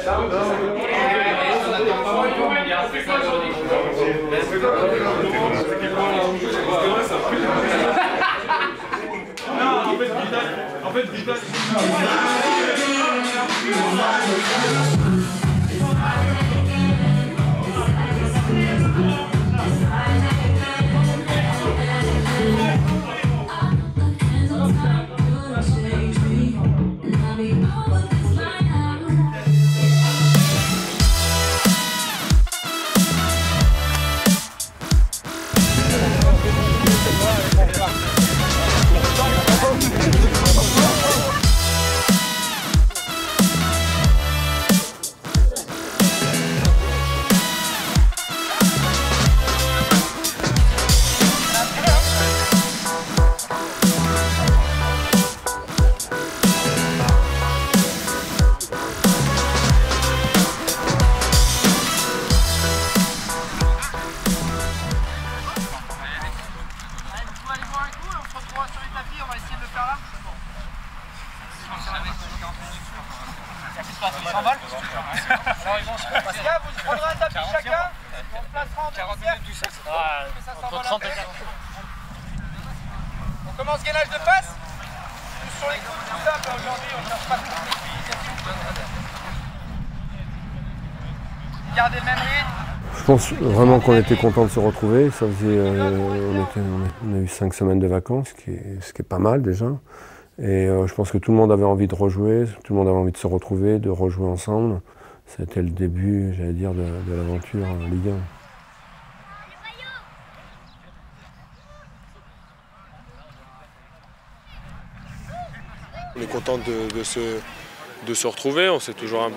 En fait, Vidal. Pascal, vous prendrez un tapis chacun, on se placera en 40 minutes du sexe. On commence gainage de passe. Tous sur les coudes, tout simple aujourd'hui, on ne cherche pas de gardez le même rythme. Je pense vraiment qu'on était content de se retrouver. Ça faisait, on a eu 5 semaines de vacances, ce qui est pas mal déjà. Et je pense que tout le monde avait envie de rejouer, tout le monde avait envie de se retrouver, de rejouer ensemble. C'était le début, j'allais dire, de l'aventure en Ligue 1. On est content de se retrouver, on s'est toujours un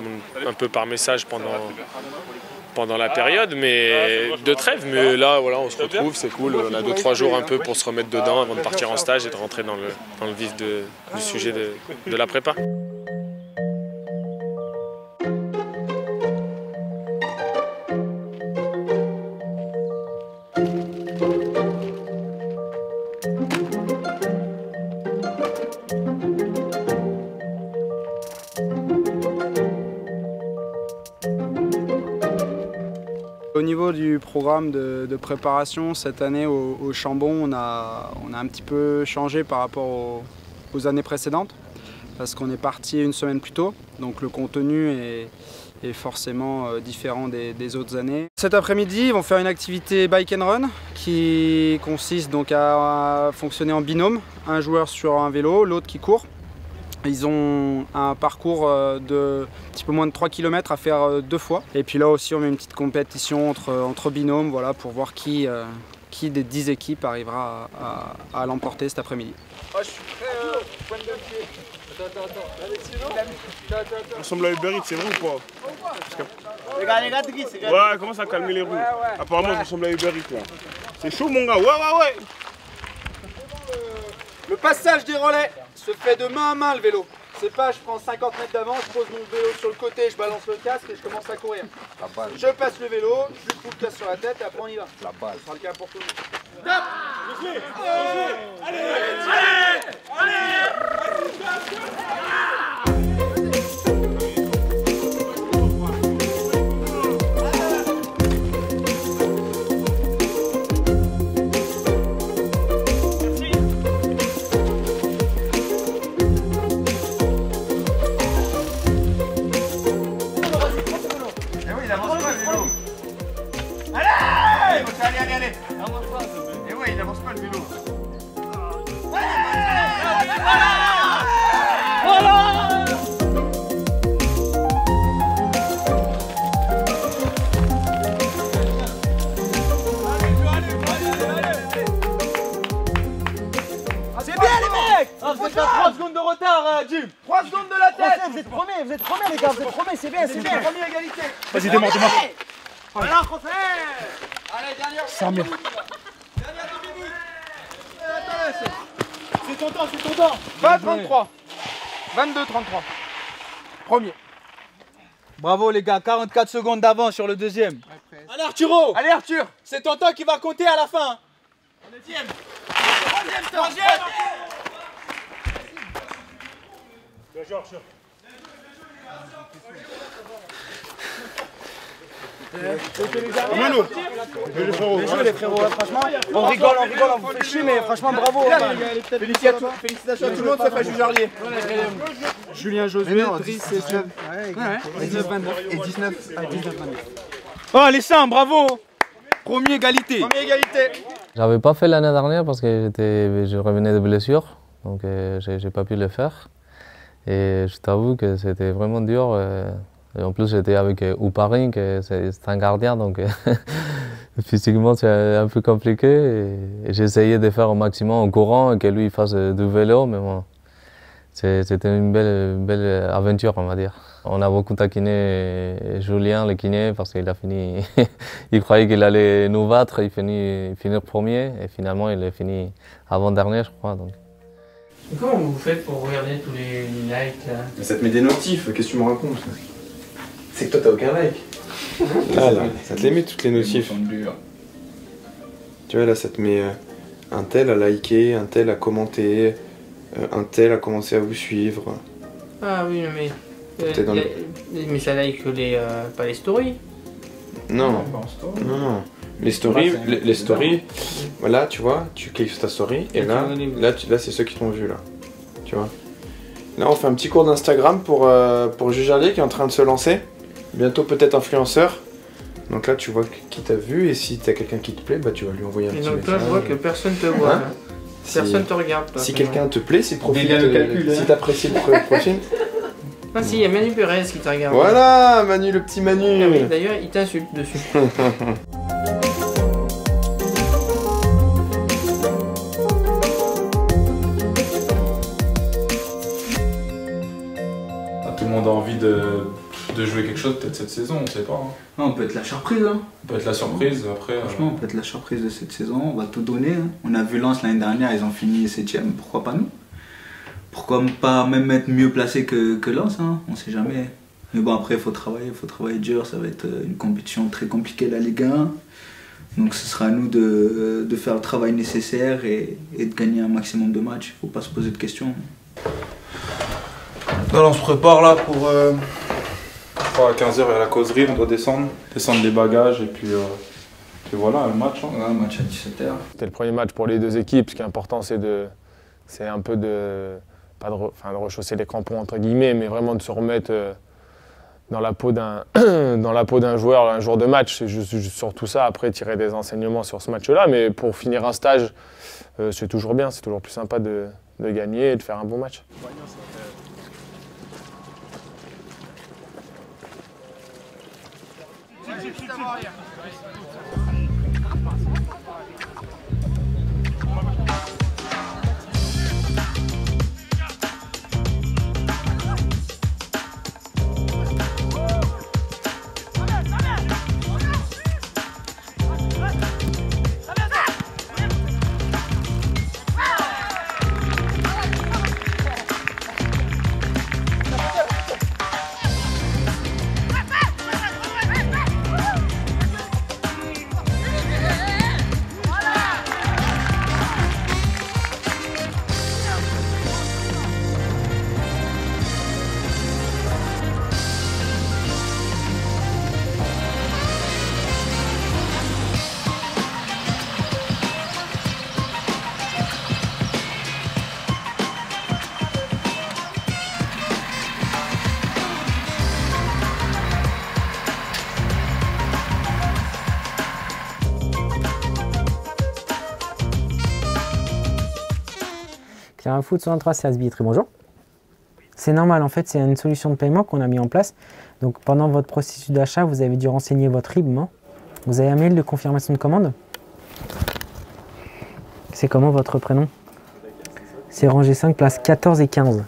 peu par message pendant la période de trêve, mais là voilà, on se retrouve, c'est cool, on a 2-3 jours un peu pour se remettre dedans avant de partir en stage et de rentrer dans le vif du sujet de la prépa. Au niveau du programme de préparation, cette année au Chambon, on a un petit peu changé par rapport aux années précédentes parce qu'on est parti une semaine plus tôt, donc le contenu est forcément différent des autres années. Cet après-midi, ils vont faire une activité bike and run qui consiste donc à fonctionner en binôme, un joueur sur un vélo, l'autre qui court. Ils ont un parcours de un petit peu moins de 3 km à faire 2 fois. Et puis là aussi on met une petite compétition entre binômes voilà, pour voir qui des 10 équipes arrivera à l'emporter cet après-midi. Oh, je suis prêt, point de pied. On ressemble à Uber Eats, c'est vrai ou pas? Les gars, triste. Ouais, commence à calmer les roues. Apparemment, je ressemble à Uber Eats là. C'est chaud mon gars, ouais. Le passage des relais se fait de main à main le vélo. C'est pas je prends 50 mètres d'avance, je pose mon vélo sur le côté, je balance le casque et je commence à courir. Je passe le vélo, je lui fous le casque sur la tête et après on y va. La balle. Ce sera le cas pour tout le monde. Stop! Allez! Allez. Et ouais, il n'avance pas le vélo. Voilà. C'est bien les mecs. Vous êtes à 3 secondes de retard, Jim. 3 secondes de la tête. Vous êtes premiers les gars, vous êtes premiers, c'est bien. Première égalité. Vas-y, démarre. Voilà, français. Allez, dernière. 100 000. Dernière 10 minutes. C'est ton temps. 20-33. 22-33. Premier. Bravo les gars, 44 secondes d'avance sur le deuxième. Allez Arturo. Allez Arthur. C'est ton temps qui va compter à la fin. Deuxième. Troisième. Bien joué, Arthur. Mano, les frérots, franchement, on rigole, on vous fait chier, mais franchement, bravo. Félicitations à tout le monde, sauf à Jujarlier. Julien Josué, Driss et Seb. 19-29 et 19-29. Oh, les 100, bravo. Premier égalité. Première égalité. J'avais pas fait l'année dernière parce que je revenais de blessure, donc j'ai pas pu le faire. Et je t'avoue que c'était vraiment dur. Et en plus, j'étais avec Ouparin, c'est un gardien, donc physiquement c'est un peu compliqué. Et j'ai essayé de faire au maximum en courant et que lui fasse du vélo, mais bon, c'était une belle aventure, on va dire. On a beaucoup taquiné Julien, le kiné, parce qu'il a fini. Il croyait qu'il allait nous battre, il finir premier, et finalement il est fini avant-dernier, je crois. Donc. Et comment vous faites pour regarder tous les likes là? Ça te met des notifs, qu'est-ce que tu me racontes? C'est que toi t'as aucun like. Là, ça te les met toutes les notifs. Tu vois là, ça te met un tel à liker, un tel à commenter, un tel a commencé à vous suivre. Ah oui, mais mais ça like pas les stories. Non, non. Les stories, les stories, voilà, tu vois, tu cliques sur ta story et là c'est ceux qui t'ont vu là, tu vois. Là on fait un petit cours d'Instagram pour Jujarlier qui est en train de se lancer, bientôt peut-être influenceur. Donc là tu vois qui t'a vu et si t'as quelqu'un qui te plaît, bah tu vas lui envoyer un petit message. Et donc là je vois que personne te voit, hein, personne te regarde. Toi, si quelqu'un te plaît, si t'apprécies le profil. Ah si, il y a Manu Perez qui t'a regardé. Voilà, Manu, le petit Manu. Ah oui, d'ailleurs, il t'insulte dessus. Tout le monde a envie de jouer quelque chose peut-être cette saison, on sait pas. Hein. Non, on peut être la surprise. Hein. On peut être la surprise après. Franchement, on peut être la surprise de cette saison, on va tout donner. Hein. On a vu Lens l'année dernière, ils ont fini 7ème, pourquoi pas nous? Pourquoi pas même être mieux placé que Lens, hein, on sait jamais. Mais bon, après il faut travailler dur, ça va être une compétition très compliquée la Ligue 1. Donc ce sera à nous de faire le travail nécessaire et de gagner un maximum de matchs, il ne faut pas se poser de questions. Alors on se prépare là pour à 15h il y a la causerie, on doit descendre les bagages et puis voilà, le match. Hein. Ouais, le match à 17h. C'était le premier match pour les deux équipes, ce qui est important c'est un peu de rechausser les crampons entre guillemets, mais vraiment de se remettre dans la peau d'un joueur un jour de match. C'est juste surtout ça, après tirer des enseignements sur ce match-là, mais pour finir un stage, c'est toujours bien, c'est toujours plus sympa de gagner et de faire un bon match. Un foot 63 c'est Billetterie, bonjour. C'est normal, en fait, c'est une solution de paiement qu'on a mis en place. Donc pendant votre processus d'achat, vous avez dû renseigner votre RIB. Vous avez un mail de confirmation de commande. C'est comment votre prénom? C'est rangée 5, place 14 et 15.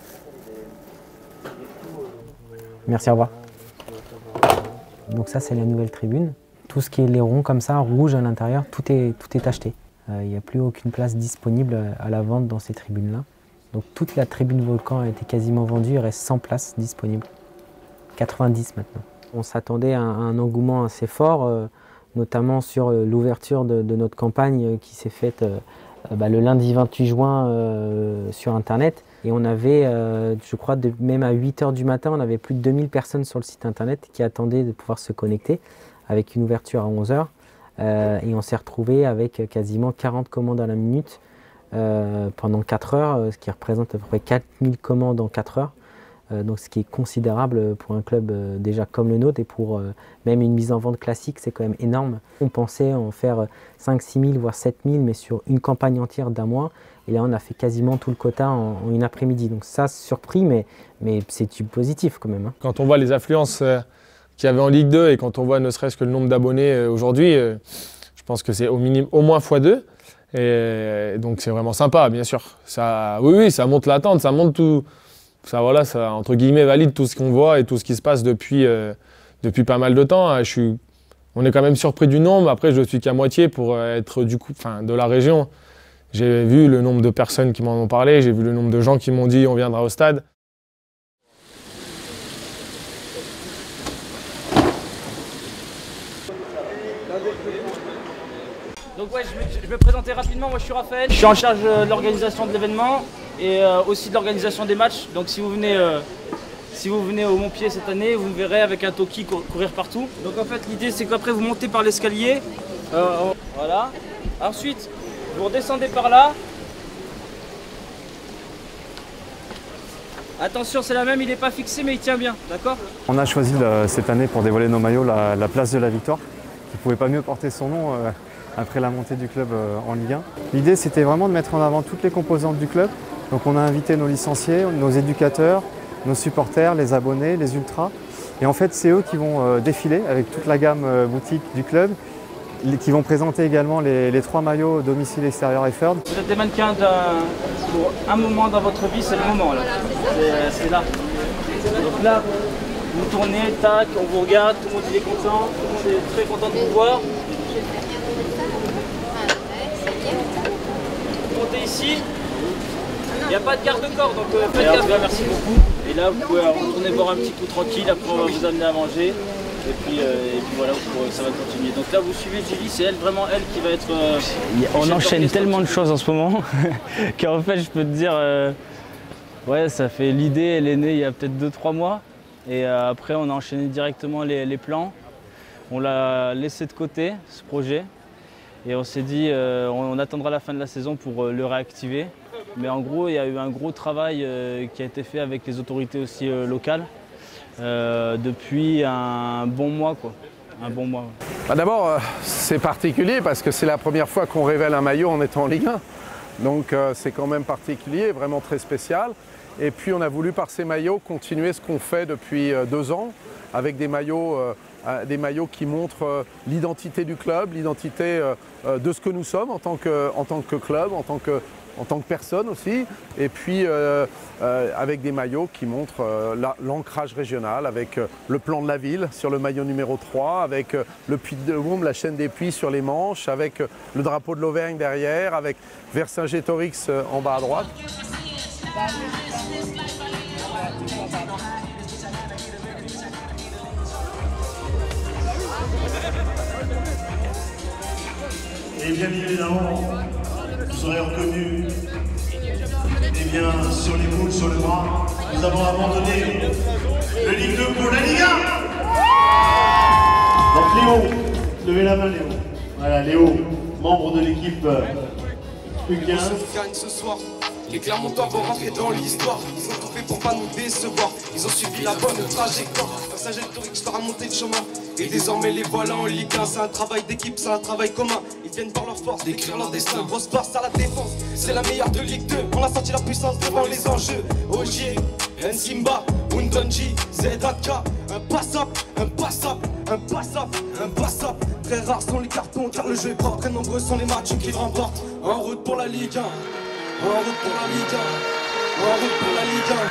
Merci, au revoir. Donc ça, c'est la nouvelle tribune. Tout ce qui est les ronds comme ça, rouge à l'intérieur, tout est acheté. Il n'y a plus aucune place disponible à la vente dans ces tribunes-là. Donc toute la tribune Volcan a été quasiment vendue, il reste 100 places disponibles. 90 maintenant. On s'attendait à un engouement assez fort, notamment sur l'ouverture de notre campagne qui s'est faite le lundi 28 juin sur Internet. Et on avait, je crois, même à 8 h du matin, on avait plus de 2000 personnes sur le site Internet qui attendaient de pouvoir se connecter avec une ouverture à 11 h. Et on s'est retrouvé avec quasiment 40 commandes à la minute pendant 4 heures, ce qui représente à peu près 4000 commandes en 4 heures. Donc ce qui est considérable pour un club déjà comme le nôtre, et pour même une mise en vente classique, c'est quand même énorme. On pensait en faire 5-6 000 voire 7 000, mais sur une campagne entière d'un mois, et là on a fait quasiment tout le quota en une après-midi. Donc ça, surpris, mais c'est du positif quand même. Quand on voit les affluences qu'il y avait en Ligue 2 et quand on voit ne serait-ce que le nombre d'abonnés aujourd'hui, je pense que c'est au moins x2. Et donc c'est vraiment sympa, bien sûr. Ça, oui, ça monte l'attente, ça monte tout. Ça, voilà, ça, entre guillemets, valide tout ce qu'on voit et tout ce qui se passe depuis depuis pas mal de temps. On est quand même surpris du nombre. Après, je suis qu'à moitié pour être de la région. J'ai vu le nombre de personnes qui m'en ont parlé, j'ai vu le nombre de gens qui m'ont dit on viendra au stade. Donc ouais, je vais me présenter rapidement, moi je suis Raphaël, je suis en charge de l'organisation de l'événement et aussi de l'organisation des matchs. Donc si vous venez au Montpied cette année, vous me verrez avec un Toki courir partout. Donc en fait l'idée c'est qu'après vous montez par l'escalier, voilà. Ensuite vous redescendez par là. Attention, c'est la même, il n'est pas fixé mais il tient bien, d'accord? On a choisi cette année pour dévoiler nos maillots la place de la Victoire, qui ne pouvait pas mieux porter son nom après la montée du club en Ligue 1. L'idée c'était vraiment de mettre en avant toutes les composantes du club. Donc on a invité nos licenciés, nos éducateurs, nos supporters, les abonnés, les ultras. Et en fait c'est eux qui vont défiler avec toute la gamme boutique du club, qui vont présenter également les 3 maillots domicile, extérieur et third. Vous êtes des mannequins pour un moment dans votre vie, c'est le moment là. C'est là. Donc là, vous tournez, tac, on vous regarde, tout le monde est content, tout le monde est très content de vous voir. Vous montez ici, il n'y a pas de garde-corps, donc faites gaffe. Merci beaucoup. Et là, vous pouvez retourner boire un petit coup tranquille, après on va vous amener à manger. Et puis voilà, ça va continuer. Donc là, vous suivez Julie, c'est elle, vraiment elle qui va être... on enchaîne tellement de choses en ce moment qu'en fait, je peux te dire, ouais, ça fait l'idée, elle est née il y a peut-être 2-3 mois. Et après, on a enchaîné directement les plans. On l'a laissé de côté, ce projet. Et on s'est dit, on attendra la fin de la saison pour le réactiver. Mais en gros, il y a eu un gros travail qui a été fait avec les autorités aussi locales. Depuis un bon mois, quoi. Un bon mois. Bah d'abord, c'est particulier parce que c'est la première fois qu'on révèle un maillot en étant en Ligue 1. Donc c'est quand même particulier, vraiment très spécial. Et puis on a voulu par ces maillots continuer ce qu'on fait depuis 2 ans avec des maillots qui montrent l'identité du club, l'identité de ce que nous sommes en tant que club, en tant que personne aussi, et puis avec des maillots qui montrent l'ancrage régional, avec le plan de la ville sur le maillot numéro 3, avec le Puy de Dôme, la chaîne des Puys sur les manches, avec le drapeau de l'Auvergne derrière, avec Vercingétorix en bas à droite. Et bien évidemment, vous aurez reconnu, eh bien, sur l'épaule, sur le bras, nous avons abandonné le Ligue 2 pour la Ligue 1. Donc Léo, levez la main Léo. Voilà, Léo, membre de l'équipe U15. On gagne ce soir. Les Clermontois vont rentrer dans l'histoire. Ils ont tout fait pour pas nous décevoir. Ils ont suivi la bonne trajectoire. Vercingétorix leur a monté le chemin. Et désormais les voilà en Ligue 1. C'est un travail d'équipe, c'est un travail commun. Ils viennent par leur force d'écrire leur destin. Grosse passe à la défense, c'est la meilleure de Ligue 2. On a senti la puissance devant les enjeux. Ogier, Nsimba, Undonji, Zedaka. Impassable, impassable, impassable, impassable. Très rares sont les cartons car le jeu est propre. Très nombreux sont les matchs qu'ils remportent. En route pour la Ligue 1. En route pour la Ligue 1. En route pour la Ligue 1.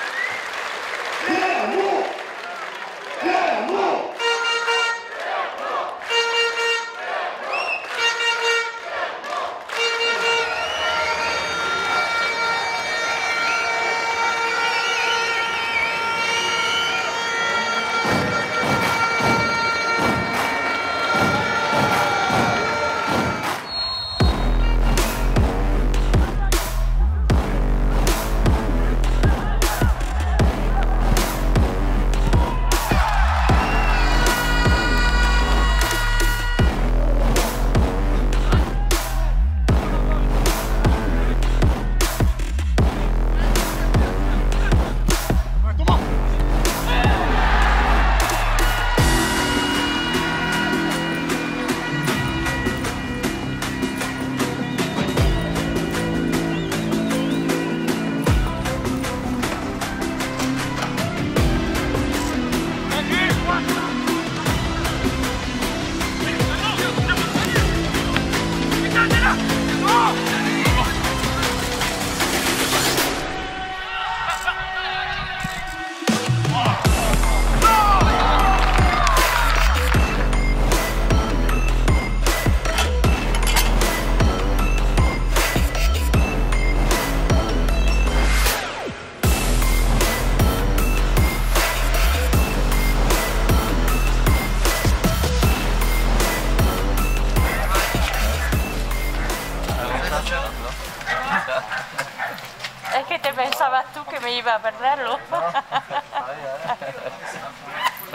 Es que te pensabas tú que me iba a perderlo. Ça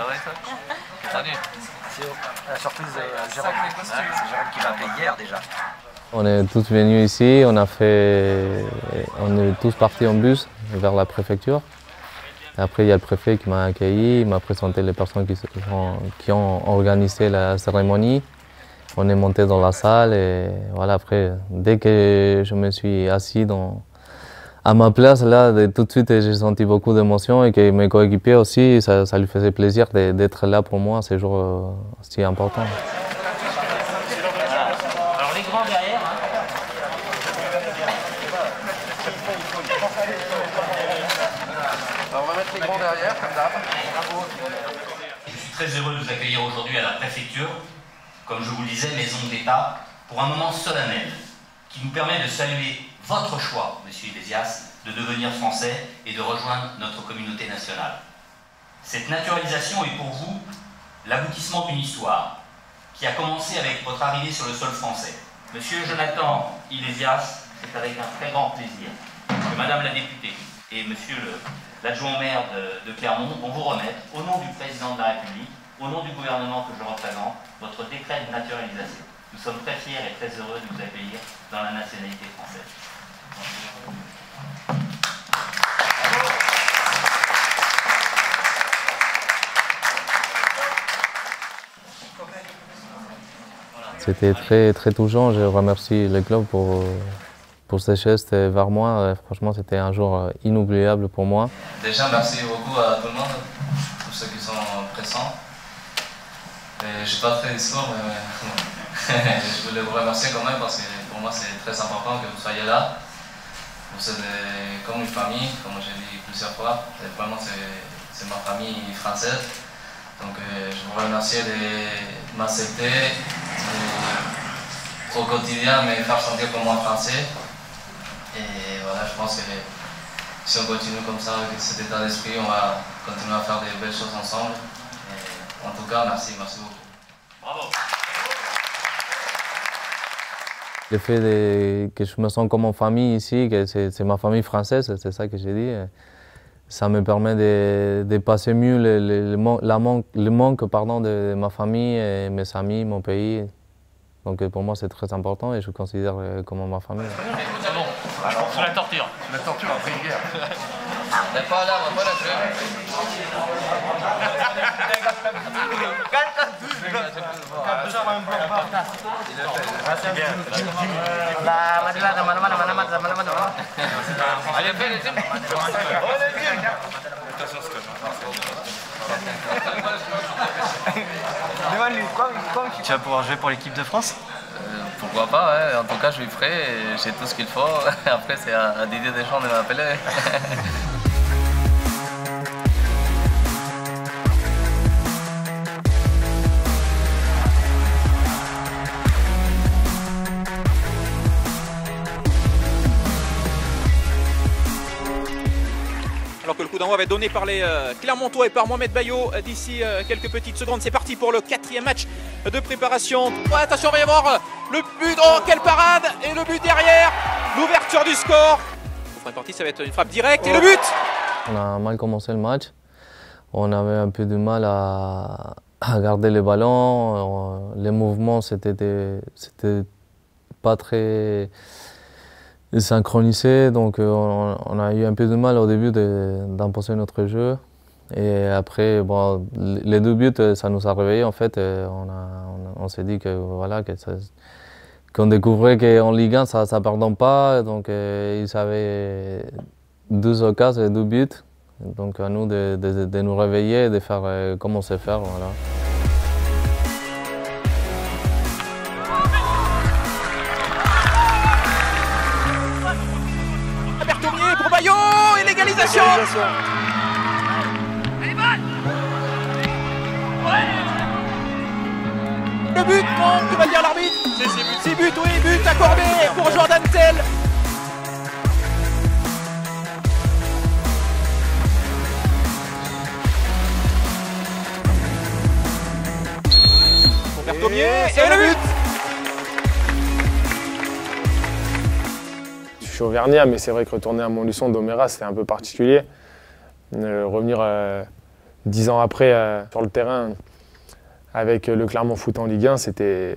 va et toi? Salut. C'est la surprise de Jérôme. C'est Jérôme qui m'a appelé hier déjà. On est tous venus ici, on est tous partis en bus vers la préfecture. Et après, il y a le préfet qui m'a accueilli, il m'a présenté les personnes qui ont organisé la cérémonie. On est monté dans la salle et voilà, après, dès que je me suis assis à ma place, là, tout de suite, j'ai senti beaucoup d'émotions et que mes coéquipiers aussi, ça lui faisait plaisir d'être là pour moi ces jours si importants. Alors les grands derrière. On va mettre les grands derrière, comme d'hab. Je suis très heureux de vous accueillir aujourd'hui à la préfecture, comme je vous le disais, maison d'État, pour un moment solennel qui nous permet de saluer votre choix, Monsieur Iglesias, de devenir français et de rejoindre notre communauté nationale. Cette naturalisation est pour vous l'aboutissement d'une histoire qui a commencé avec votre arrivée sur le sol français. Monsieur Jonathan Iglesias, c'est avec un très grand plaisir que Madame la députée et Monsieur l'adjoint maire de Clermont vont vous remettre, au nom du président de la République, au nom du gouvernement que je représente, votre décret de naturalisation. Nous sommes très fiers et très heureux de vous accueillir dans la nationalité française. C'était très touchant, je remercie le club pour ces gestes vers moi. Franchement, c'était un jour inoubliable pour moi. Déjà, merci beaucoup à tout le monde, tous ceux qui sont présents. Je n'ai pas fait d'histoire, mais je voulais vous remercier quand même parce que pour moi c'est très important que vous soyez là. Vous êtes comme une famille, comme j'ai dit plusieurs fois. Et vraiment, c'est ma famille française. Donc je vous remercie de m'accepter au quotidien, me faire sentir comme moi français. Et voilà, je pense que si on continue comme ça, avec cet état d'esprit, on va continuer à faire des belles choses ensemble. Et en tout cas, merci beaucoup. Bravo. Le fait que je me sens comme en famille ici, que c'est ma famille française, c'est ça que j'ai dit, ça me permet de passer mieux le manque de ma famille, et mes amis, mon pays. Donc pour moi c'est très important et je considère comme ma famille. C'est bon, alors sous la torture. La torture après une guerre. Mais pas là, on va pas la tuer. Tu vas pouvoir jouer pour l'équipe de France? Pourquoi pas, ouais. En tout cas je suis prêt et j'ai tout ce qu'il faut. Après c'est à Didier Deschamps de m'appeler. Alors que le coup d'envoi va être donné par les Clermontois et par Mohamed Bayo d'ici quelques petites secondes. C'est parti pour le 4e match de préparation. Oh, attention, il va y avoir le but. Oh, quelle parade! Et le but derrière, l'ouverture du score. Pour une partie, ça va être une frappe directe et le but. On a mal commencé le match. On avait un peu du mal à garder le ballon. Les mouvements, c'était pas très synchronisé, donc on a eu un peu de mal au début d'imposer notre jeu. Et après, bon, les 2 buts, ça nous a réveillés en fait. On s'est dit que voilà, qu'on découvrait qu'en Ligue 1, ça ne pardonne pas. Donc ils avaient 2 occasions et 2 buts. Donc à nous de nous réveiller et de faire comme on sait faire. Voilà. Pour Bayo et l'égalisation. Le but, non, que va dire l'arbitre? C'est but, oui, but accordé pour Jordan Tell. Pour Berthomier et le but. suis auvergnat, mais c'est vrai que retourner à Montluçon d'Oméra, c'était un peu particulier. Revenir 10 ans après sur le terrain avec le Clermont Foot en Ligue 1, c'était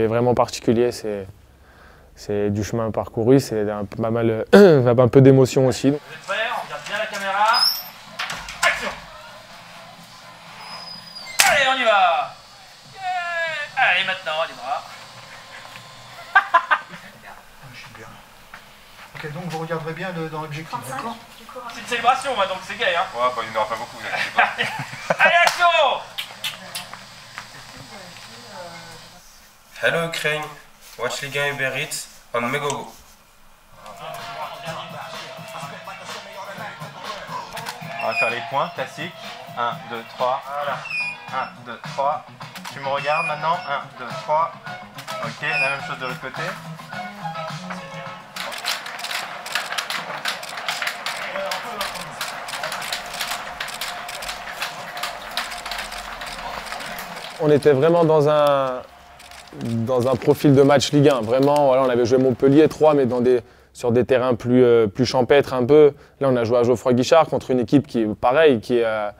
vraiment particulier. C'est du chemin parcouru, c'est un peu d'émotion aussi. Vous êtes prêts? On regarde bien la caméra. Action! Allez, on y va! Yeah. Allez, maintenant, les bras. Je suis bien. Ok, donc vous regarderez bien dans l'objectif, d'accord? C'est une célébration, moi, donc c'est gay, hein? Ouais, bah, il n'y en aura pas beaucoup, vous inquiétez pas. Allez, action! Hello Ukraine, watch Ligue 1 Uber Eats on Megogo. On va faire les points classiques. 1, 2, 3. Voilà. 1, 2, 3. Tu me regardes maintenant. 1, 2, 3. Ok, la même chose de l'autre côté. On était vraiment dans un profil de match Ligue 1. Vraiment, voilà, on avait joué Montpellier 3, mais sur des terrains plus champêtres un peu. Là, on a joué à Geoffroy Guichard contre une équipe qui est pareil, qui est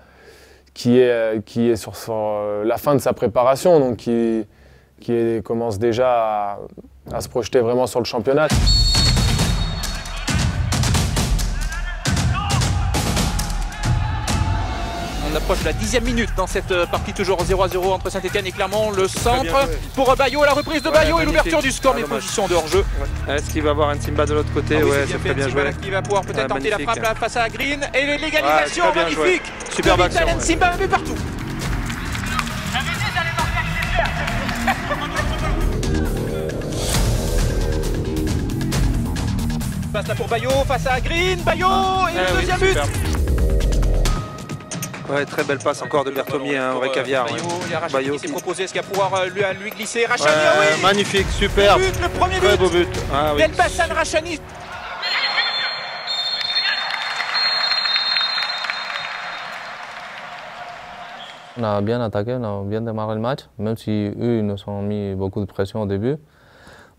sur la fin de sa préparation, donc qui commence déjà à se projeter vraiment sur le championnat. On approche de la 10e minute dans cette partie, toujours 0-0 entre Saint-Etienne et Clermont. Le centre pour Bayo, la reprise de Bayo et l'ouverture du score, mais position de hors-jeu. Est-ce qu'il va avoir un Simba de l'autre côté? Ouais, c'est très bien joué. Qui va pouvoir peut-être tenter la frappe là, face à Green. Et l'égalisation, magnifique. Super action. Simba un but partout. Passe là pour Bayo, face à Green. Bayo et le deuxième but. Ouais, très belle passe encore de Berthomier, un vrai caviar. Bayo qui s'est proposé, est-ce qu'il va pouvoir lui glisser? Rachani, oui. Magnifique, super. Le premier but. Très beau but. Ah, oui. Belbassan Rachani. On a bien attaqué, on a bien démarré le match, même si eux ils nous ont mis beaucoup de pression au début.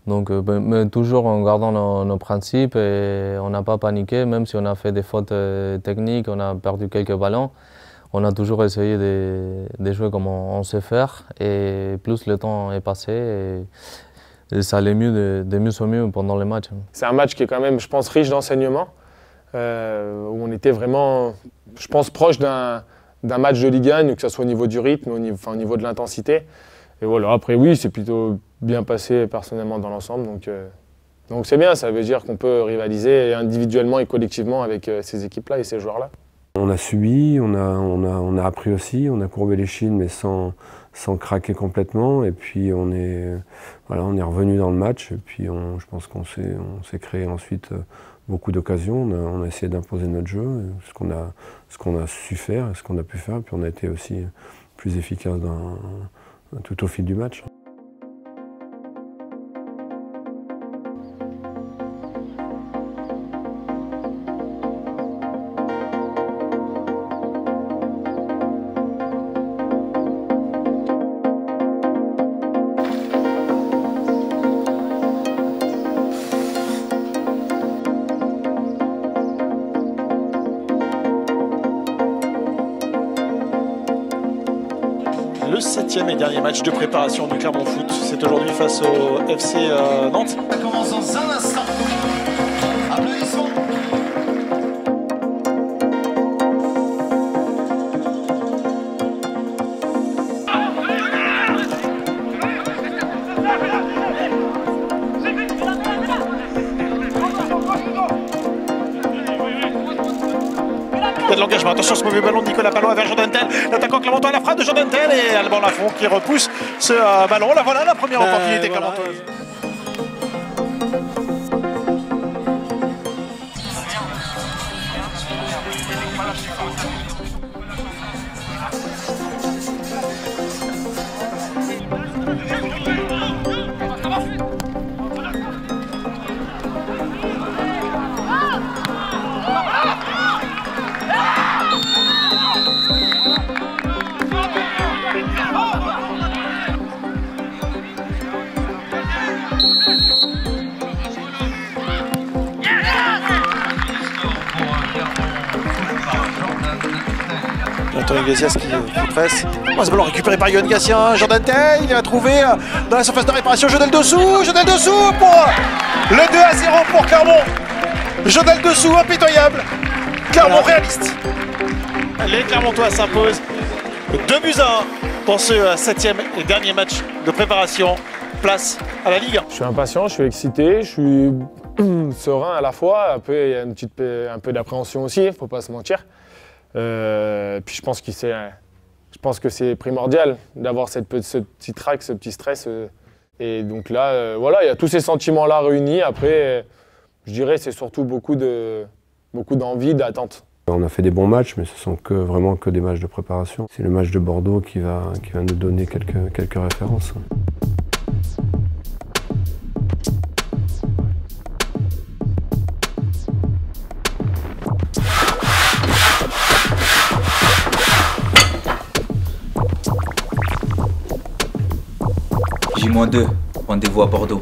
Donc, mais toujours en gardant nos principes et on n'a pas paniqué, même si on a fait des fautes techniques, on a perdu quelques ballons. On a toujours essayé de jouer comme on sait faire et plus le temps est passé et ça allait mieux de mieux en mieux pendant les matchs. C'est un match qui est quand même, je pense, riche d'enseignements, où on était vraiment, je pense, proche d'un match de Ligue 1, que ce soit au niveau du rythme, au niveau de l'intensité. Et voilà, après oui, c'est plutôt bien passé personnellement dans l'ensemble, donc c'est bien, ça veut dire qu'on peut rivaliser individuellement et collectivement avec ces équipes-là et ces joueurs-là. On a subi, on a appris aussi, on a courbé les chines mais sans craquer complètement et puis on est revenu dans le match et puis je pense qu'on s'est créé ensuite beaucoup d'occasions, on a essayé d'imposer notre jeu, ce qu'on a su faire, ce qu'on a pu faire, puis on a été aussi plus efficace tout au fil du match. Le 7e et dernier match de préparation du Clermont Foot. C'est aujourd'hui face au FC Nantes. Ça commence dans un instant. Applaudissements. Il y a de l'engagement, attention ce mauvais ballon de Nicolas Palois vers Jordan Tell, l'attaquant clermontois, la frappe de Jordan Tell et Alban Lafont qui repousse ce ballon. Là voilà la première opportunité clermontoise. Anthony Iglesias qui presse. Oh, ce ballon récupéré par Yohan Gatien. Jordan Tay, il a trouvé dans la surface de réparation Jodel Dessous. Jodel Dessous pour le 2-0 pour Clermont. Jodel Dessous, impitoyable. Clermont réaliste. Les Clermontois s'imposent 2-1 dans ce 7e et dernier match de préparation. Place à la Ligue 1. Je suis impatient, je suis excité, je suis serein à la fois. Un peu, il y a un peu d'appréhension aussi, il ne faut pas se mentir. Puis je pense que c'est primordial d'avoir ce petit trac, ce petit stress. Et donc là, voilà, il y a tous ces sentiments-là réunis. Après, je dirais c'est surtout beaucoup d'envie, d'attente. On a fait des bons matchs, mais ce sont vraiment que des matchs de préparation. C'est le match de Bordeaux qui va nous donner quelques références. J-2, rendez-vous à Bordeaux.